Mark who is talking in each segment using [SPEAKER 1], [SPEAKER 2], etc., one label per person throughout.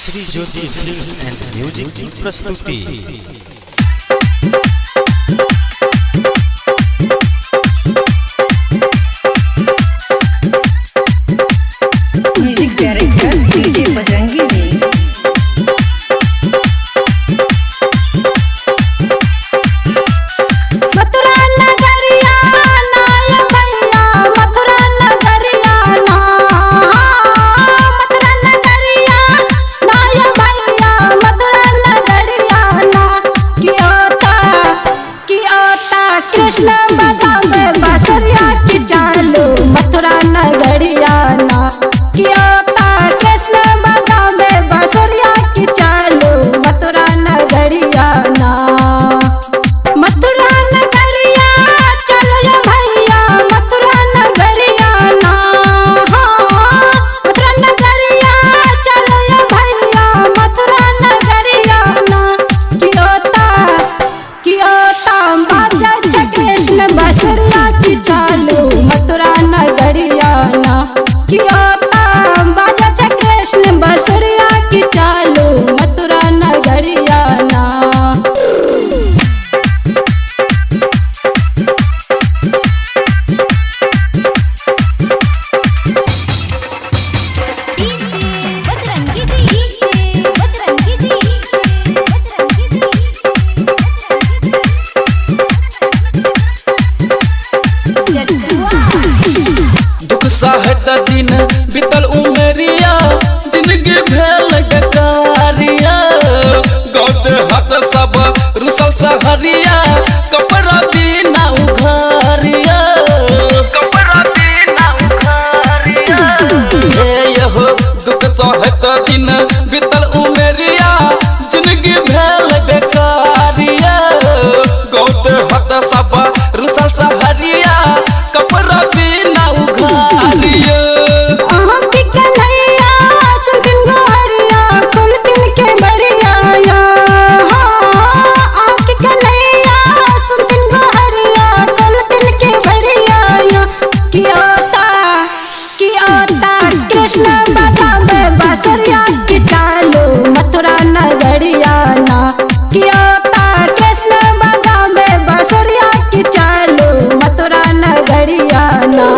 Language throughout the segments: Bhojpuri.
[SPEAKER 1] Shri Jyoti films and music की प्रस्तुति।
[SPEAKER 2] म्यूजिक डायरेक्टर डीजे बजरंगी जी।
[SPEAKER 3] कृष्ण बजावे बांसुरिया की चालू मथुरा नगरिया ना कियोता। कृष्ण बजावे बांसुरिया की चालू मथुरा नगरिया ना। मथुरा नगरिया चलो या भैया मथुरा नगरिया ना। मथुरा नगरिया चलो या भैया मथुरा नगरिया ना। कियोता बाजा कृष्ण बांसुरिया की चालू मथुरा नगरिया ना। कियोता बाजा कृष्ण बांसुरिया की चालू मथुरा नगरिया ना।
[SPEAKER 4] दुख सहत दिन बीतल उमरिया जिंदगी भेल डकारिया। गौद हाथ सब रुसल सहरिया कपड़ा बिना उघारिया। यहो दुख सहत दिन बीतल उमरिया जिंदगी भेल बेकारिया। गौद हाथ सब रुसल सहरिया कपड़ा बिना उघारिया।
[SPEAKER 3] कृष्ण बजावे बांसुरिया की चालू मथुरा नगरिया ना। कियोता कृष्ण बजावे बांसुरिया की चालू मथुरा नगरिया ना।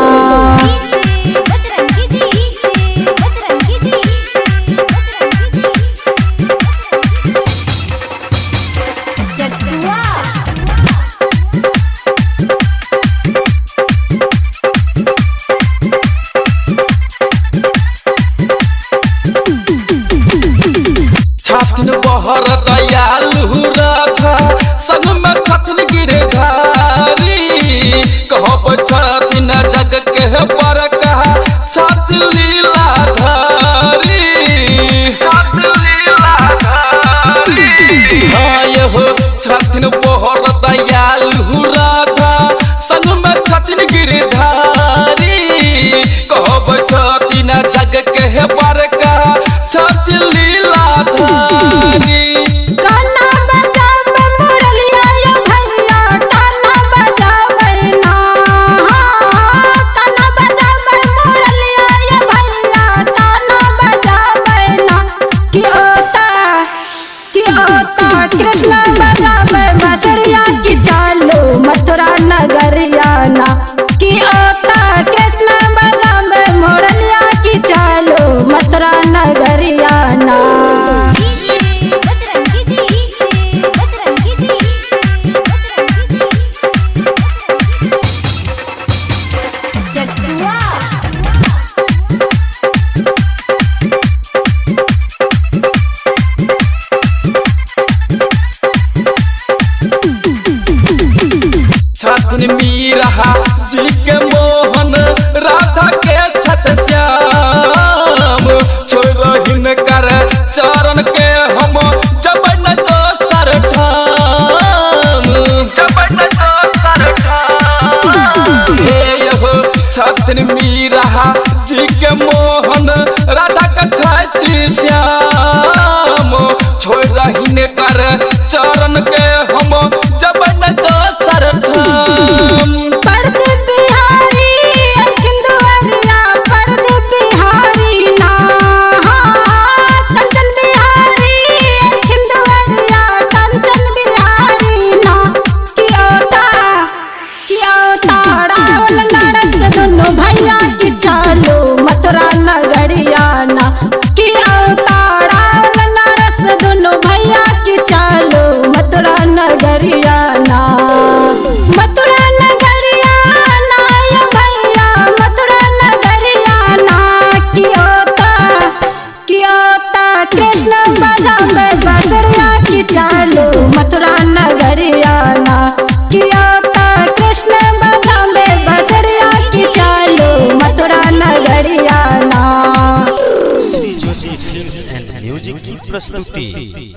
[SPEAKER 4] छातिन बहर दयालु राधा संग में छातिन गिरधारी। कहब छातिन जग के पर कहा छातिन लीलाधारी। हो छातिन बहर दयालु राधा संग में छातिन गिरधारी। कहब छातिन जग के पर कहा छातिन लीलाधारी।
[SPEAKER 3] गाना बजावे मुरलिया या भैया गाना बजावे ना। गाना बजावे मुरलिया या भैया गाना बजावे ना। कियोता कृष्ण बजावे बांसुरिया की चालू मथुरा नगरिया ना। कियोता कृष्ण बजावे मुरलिया की चालू मथुरा नगरिया ना।
[SPEAKER 4] छातिन मीरा जी के मोहन राधा के छत श्याम। छोड़हिन
[SPEAKER 1] प्रस्तुति।